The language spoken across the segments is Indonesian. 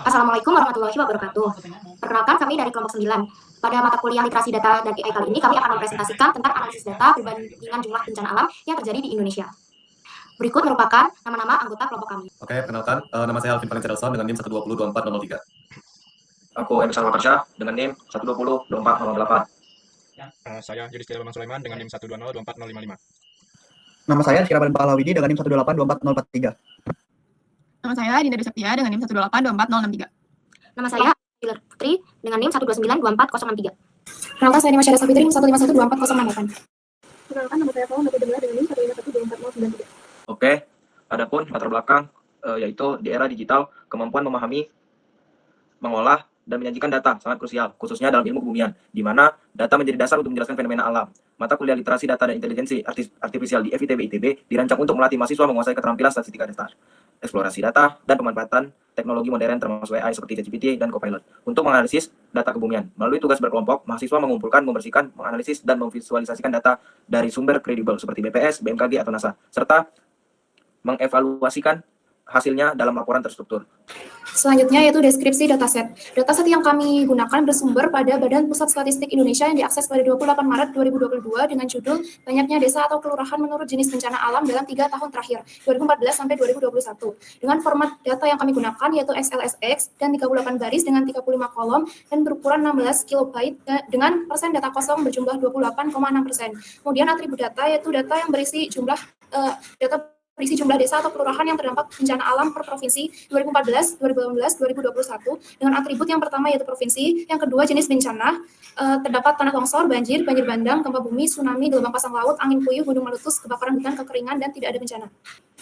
Assalamualaikum warahmatullahi wabarakatuh. Perkenalkan kami dari kelompok 9. Pada mata kuliah literasi data dan AI kali ini kami akan mempresentasikan tentang analisis data perbandingan jumlah bencana alam yang terjadi di Indonesia. Berikut merupakan nama-nama anggota kelompok kami. Oke, perkenalkan, nama saya Alvin Valencerelson dengan NIM 1202403. Aku M. Salwakarsyah dengan NIM 1202408. Saya Yudhistira Bambang Sulaiman dengan NIM 1202455. Nama saya Syiraban Pahlawidi dengan NIM 1282403. Nama saya Dinda Dwi Septia dengan NIM 1282463. Nama saya Pilar Putri dengan NIM 1292403. Perkenalkan saya Dimas Syara Sapitri NIM 1512408. Perkenalkan nama saya Paul Nabi Demila dengan NIM 1512493. Oke, adapun latar belakang yaitu di era digital, kemampuan memahami, mengolah, dan menyajikan data sangat krusial, khususnya dalam ilmu kebumian, di mana data menjadi dasar untuk menjelaskan fenomena alam. Mata kuliah literasi data dan intelijensi artifisial di FITB-ITB dirancang untuk melatih mahasiswa menguasai keterampilan statistika dasar, eksplorasi data, dan pemanfaatan teknologi modern termasuk AI seperti ChatGPT dan Copilot untuk menganalisis data kebumian. Melalui tugas berkelompok, mahasiswa mengumpulkan, membersihkan, menganalisis, dan memvisualisasikan data dari sumber kredibel seperti BPS, BMKG, atau NASA, serta mengevaluasikan hasilnya dalam laporan terstruktur. Selanjutnya yaitu deskripsi dataset. Dataset yang kami gunakan bersumber pada Badan Pusat Statistik Indonesia yang diakses pada 28 Maret 2022 dengan judul Banyaknya Desa atau Kelurahan Menurut Jenis Bencana Alam dalam 3 tahun terakhir, 2014 sampai 2021. Dengan format data yang kami gunakan yaitu XLSX dan 38 baris dengan 35 kolom dan berukuran 16 KB dengan persen data kosong berjumlah 28,6%. Kemudian atribut data yaitu data yang berisi jumlah berisi jumlah desa atau kelurahan yang terdampak bencana alam per provinsi 2014, 2018, 2021 dengan atribut yang pertama yaitu provinsi, yang kedua jenis bencana, terdapat tanah longsor, banjir bandang, gempa bumi, tsunami, gelombang pasang laut, angin puyuh, gunung meletus, kebakaran hutan, kekeringan, dan tidak ada bencana.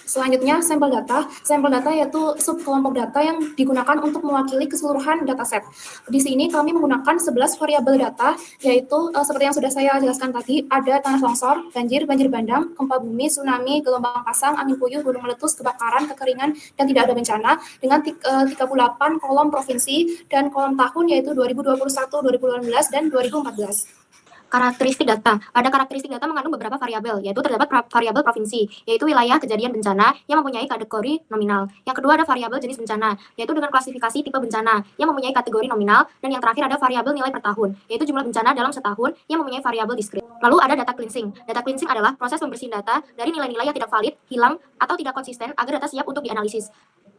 Selanjutnya sampel data. Sampel data yaitu subkelompok data yang digunakan untuk mewakili keseluruhan dataset. Di sini kami menggunakan 11 variabel data yaitu seperti yang sudah saya jelaskan tadi, ada tanah longsor, banjir bandang, gempa bumi, tsunami, gelombang pasang, angin puyuh, gunung meletus, kebakaran, kekeringan, dan tidak ada bencana dengan 38 kolom provinsi dan kolom tahun yaitu 2021, 2018, dan 2014. Karakteristik data. Pada karakteristik data mengandung beberapa variabel, yaitu terdapat variabel provinsi, yaitu wilayah kejadian bencana yang mempunyai kategori nominal. Yang kedua ada variabel jenis bencana, yaitu dengan klasifikasi tipe bencana yang mempunyai kategori nominal. Dan yang terakhir ada variabel nilai per tahun, yaitu jumlah bencana dalam setahun yang mempunyai variabel diskrit. Lalu ada data cleansing. Data cleansing adalah proses pembersihan data dari nilai-nilai yang tidak valid, hilang, atau tidak konsisten agar data siap untuk dianalisis.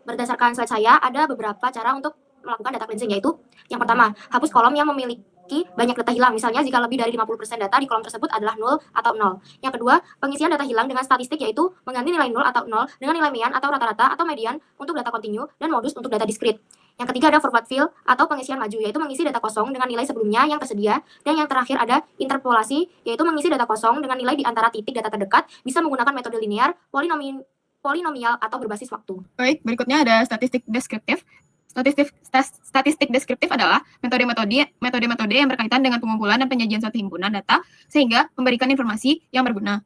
Berdasarkan slide saya, ada beberapa cara untuk melakukan data cleansing, yaitu yang pertama, hapus kolom yang memiliki banyak data hilang, misalnya jika lebih dari 50% data di kolom tersebut adalah 0 atau 0. Yang kedua, pengisian data hilang dengan statistik, yaitu mengganti nilai 0 atau 0 dengan nilai median atau rata-rata atau median untuk data kontinu dan modus untuk data diskrit. Yang ketiga ada forward fill atau pengisian maju, yaitu mengisi data kosong dengan nilai sebelumnya yang tersedia. Dan yang terakhir ada interpolasi, yaitu mengisi data kosong dengan nilai di antara titik data terdekat, bisa menggunakan metode linear, polinomial, atau berbasis waktu. Baik, berikutnya ada statistik deskriptif. Statistik deskriptif adalah metode-metode yang berkaitan dengan pengumpulan dan penyajian suatu himpunan data sehingga memberikan informasi yang berguna.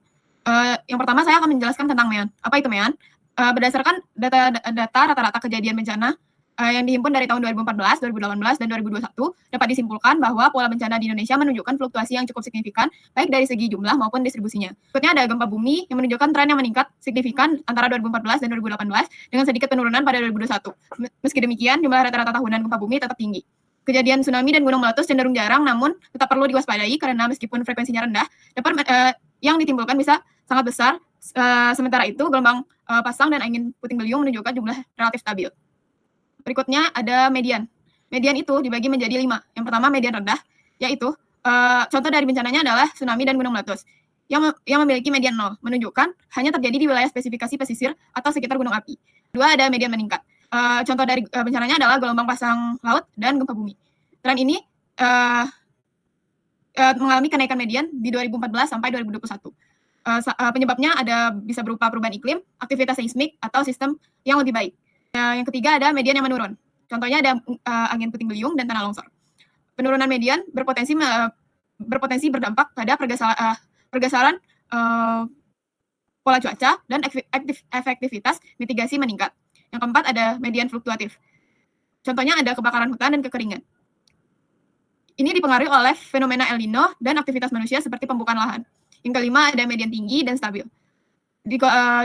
Yang pertama saya akan menjelaskan tentang MEAN. Apa itu MEAN? Berdasarkan data rata-rata kejadian bencana yang dihimpun dari tahun 2014, 2018, dan 2021 dapat disimpulkan bahwa pola bencana di Indonesia menunjukkan fluktuasi yang cukup signifikan baik dari segi jumlah maupun distribusinya. Berikutnya ada gempa bumi yang menunjukkan tren yang meningkat signifikan antara 2014 dan 2018 dengan sedikit penurunan pada 2021. Meski demikian, jumlah rata-rata tahunan gempa bumi tetap tinggi. Kejadian tsunami dan gunung meletus cenderung jarang, namun tetap perlu diwaspadai karena meskipun frekuensinya rendah, yang ditimbulkan bisa sangat besar. Sementara itu, gelombang pasang dan angin puting beliung menunjukkan jumlah relatif stabil. Berikutnya ada median. Median itu dibagi menjadi 5. Yang pertama median rendah, yaitu contoh dari bencananya adalah tsunami dan gunung meletus. Yang memiliki median 0, menunjukkan hanya terjadi di wilayah spesifikasi pesisir atau sekitar gunung api. Kedua ada median meningkat. Contoh dari bencananya adalah gelombang pasang laut dan gempa bumi. Tren ini mengalami kenaikan median di 2014 sampai 2021. Penyebabnya bisa berupa perubahan iklim, aktivitas seismik, atau sistem yang lebih baik. Yang ketiga ada median yang menurun. Contohnya ada angin puting beliung dan tanah longsor. Penurunan median berpotensi berdampak pada pergeseran pola cuaca dan efektivitas mitigasi meningkat. Yang keempat ada median fluktuatif. Contohnya ada kebakaran hutan dan kekeringan. Ini dipengaruhi oleh fenomena El Nino dan aktivitas manusia seperti pembukaan lahan. Yang kelima ada median tinggi dan stabil.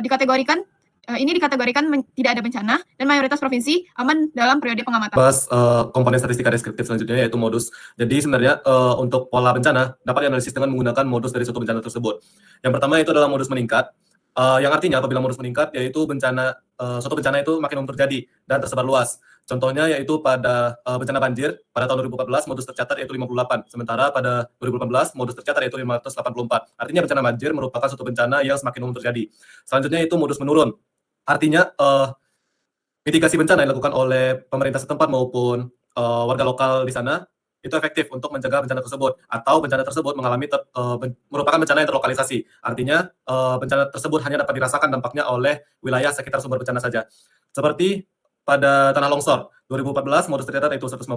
Dikategorikan Ini dikategorikan tidak ada bencana dan mayoritas provinsi aman dalam periode pengamatan. Bahas komponen statistika deskriptif selanjutnya yaitu modus. Jadi sebenarnya untuk pola bencana dapat dianalisis dengan menggunakan modus dari suatu bencana tersebut. Yang pertama itu adalah modus meningkat, yang artinya apabila modus meningkat yaitu suatu bencana itu makin umum terjadi dan tersebar luas. Contohnya yaitu pada bencana banjir pada tahun 2014 modus tercatat yaitu 58, sementara pada 2018 modus tercatat yaitu 584. Artinya bencana banjir merupakan suatu bencana yang semakin umum terjadi. Selanjutnya itu modus menurun. Artinya mitigasi bencana yang dilakukan oleh pemerintah setempat maupun warga lokal di sana itu efektif untuk mencegah bencana tersebut, atau bencana tersebut merupakan bencana yang terlokalisasi. Artinya bencana tersebut hanya dapat dirasakan dampaknya oleh wilayah sekitar sumber bencana saja. Seperti pada tanah longsor 2014 modus tercatat yaitu 150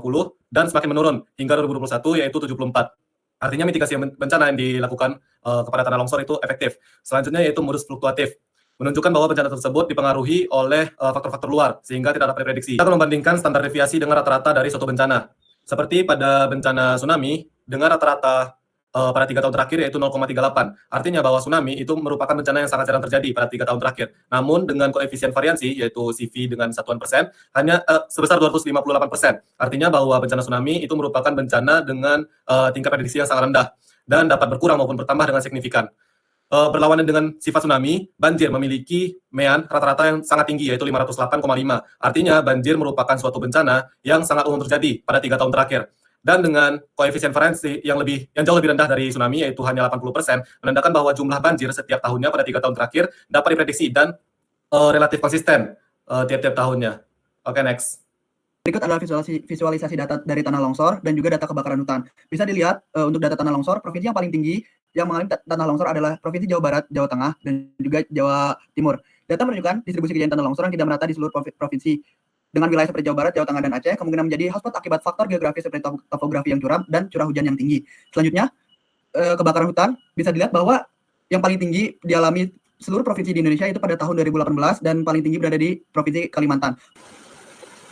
dan semakin menurun hingga 2021 yaitu 74. Artinya mitigasi bencana yang dilakukan kepada tanah longsor itu efektif. Selanjutnya yaitu modus fluktuatif, menunjukkan bahwa bencana tersebut dipengaruhi oleh faktor-faktor luar sehingga tidak dapat diprediksi. Kita akan membandingkan standar deviasi dengan rata-rata dari suatu bencana. Seperti pada bencana tsunami dengan rata-rata pada 3 tahun terakhir yaitu 0,38. Artinya bahwa tsunami itu merupakan bencana yang sangat jarang terjadi pada 3 tahun terakhir. Namun dengan koefisien variansi yaitu CV dengan satuan persen hanya sebesar 258%. Artinya bahwa bencana tsunami itu merupakan bencana dengan tingkat prediksi yang sangat rendah dan dapat berkurang maupun bertambah dengan signifikan. Berlawanan dengan sifat tsunami, banjir memiliki mean rata-rata yang sangat tinggi yaitu 508,5. Artinya banjir merupakan suatu bencana yang sangat umum terjadi pada 3 tahun terakhir. Dan dengan koefisien variansi yang jauh lebih rendah dari tsunami yaitu hanya 80%, menandakan bahwa jumlah banjir setiap tahunnya pada 3 tahun terakhir dapat diprediksi dan relatif konsisten tiap-tiap tahunnya. Oke, next. Berikut adalah visualisasi data dari tanah longsor dan juga data kebakaran hutan. Bisa dilihat untuk data tanah longsor, provinsi yang paling tinggi yang mengalami tanah longsor adalah Provinsi Jawa Barat, Jawa Tengah, dan juga Jawa Timur. Data menunjukkan distribusi kejadian tanah longsor yang tidak merata di seluruh provinsi. Dengan wilayah seperti Jawa Barat, Jawa Tengah, dan Aceh, kemungkinan menjadi hotspot akibat faktor geografis seperti topografi yang curam dan curah hujan yang tinggi. Selanjutnya, kebakaran hutan bisa dilihat bahwa yang paling tinggi dialami seluruh provinsi di Indonesia itu pada tahun 2018 dan paling tinggi berada di Provinsi Kalimantan.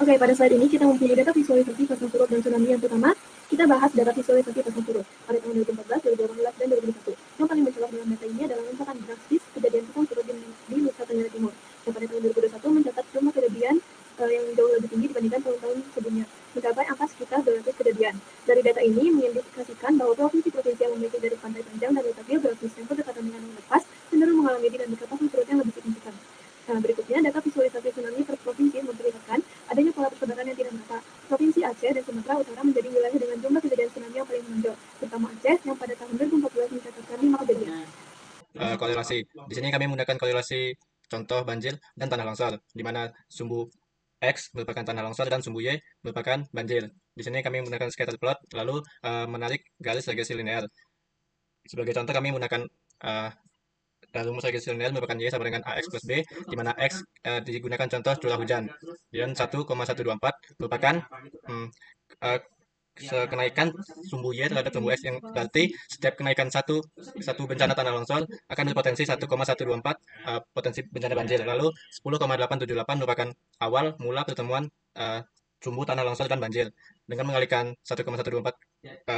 Oke, pada slide ini kita mempunyai data visualisasi pasang surut dan tsunami. Yang pertama, kita bahas data visualisasi pasang surut pada tahun 2014, 2018, dan 2021. Yang paling mencolok dalam data ini adalah lonjakan drastis kejadian pasang surut di Nusa Tenggara Timur. Yang pada tahun 2021 mencatat jumlah kejadian yang jauh lebih tinggi dibandingkan tahun-tahun sebelumnya, mencapai angka sekitar 200 kejadian. Dari data ini mengindikasikan bahwa provinsi-provinsi yang memiliki garis pantai panjang dan letak geografis yang berdekatan dengan yang lepas cenderung mengalami dinamika pasang surut yang lebih signifikan. Nah, berikutnya data visualisasi tsunami per provinsi memperlihatkan adanya pola persebaran yang tidak merata. Provinsi Aceh dan Sumatera Utara menjadi wilayah dengan jumlah kejadian tsunami yang paling menonjol, terutama Aceh yang pada tahun 2014 mencatatkan 5 kejadian. Korelasi. Di sini kami menggunakan korelasi contoh banjir dan tanah longsor, di mana sumbu X merupakan tanah longsor dan sumbu Y merupakan banjir. Di sini kami menggunakan scatter plot, lalu menarik garis regresi linear. Sebagai contoh kami menggunakan rumus regresi linear merupakan Y sama dengan AX plus B, di mana X digunakan contoh curah hujan. Dan 1,124 merupakan kenaikan sumbu Y terhadap sumbu X, yang berarti setiap kenaikan satu bencana tanah longsor akan berpotensi 1,124 potensi bencana banjir. Lalu 10,878 merupakan awal mula pertemuan sumbu tanah longsor dan banjir. Dengan mengalikan 1,124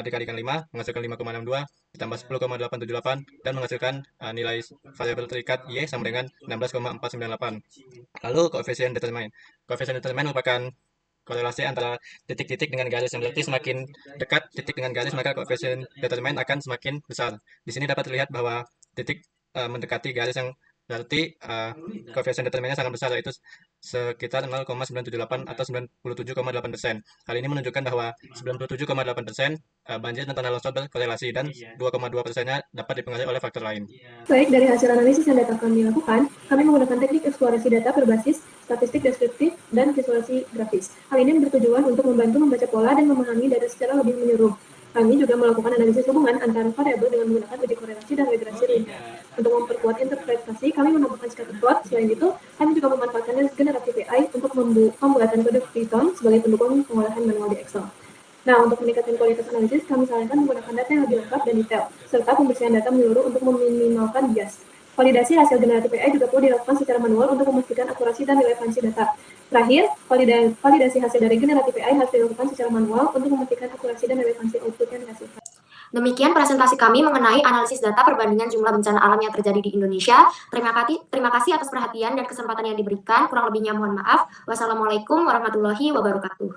dikalikan 5 menghasilkan 5,62 ditambah 10,878 dan menghasilkan nilai variabel terikat Y sama dengan 16,498. Lalu koefisien determine. Koefisien determine merupakan korelasi antara titik-titik dengan garis, yang berarti semakin dekat titik dengan garis maka koefisien determine akan semakin besar. Di sini dapat terlihat bahwa titik mendekati garis, yang berarti koefisien determinnya sangat besar, yaitu sekitar 0,978 atau 97,8%. Hal ini menunjukkan bahwa 97,8% banjir dan tanah longsor berkorelasi dan 2,2%-nya dapat dipengaruhi oleh faktor lain. Baik, dari hasil analisis yang data kami lakukan, kami menggunakan teknik eksplorasi data berbasis statistik deskriptif dan visualisasi grafis. Hal ini bertujuan untuk membantu membaca pola dan memahami data secara lebih menyeluruh. Kami juga melakukan analisis hubungan antara variabel dengan menggunakan uji korelasi dan regresi linear. Untuk memperkuat interpretasi, kami menambahkan scatter plot. Selain itu, kami juga memanfaatkan generatif AI untuk pembuatan kode Python sebagai pendukung pengolahan manual di Excel. Nah, untuk meningkatkan kualitas analisis, kami sarankan menggunakan data yang lebih lengkap dan detail, serta pembersihan data menyeluruh untuk meminimalkan bias. Validasi hasil generatif AI juga perlu dilakukan secara manual untuk memastikan akurasi dan relevansi data. Terakhir, validasi hasil dari generatif AI harus dilakukan secara manual untuk memastikan akurasi dan relevansi output yang dihasilkan. Demikian presentasi kami mengenai analisis data perbandingan jumlah bencana alam yang terjadi di Indonesia. Terima kasih atas perhatian dan kesempatan yang diberikan. Kurang lebihnya mohon maaf. Wassalamualaikum warahmatullahi wabarakatuh.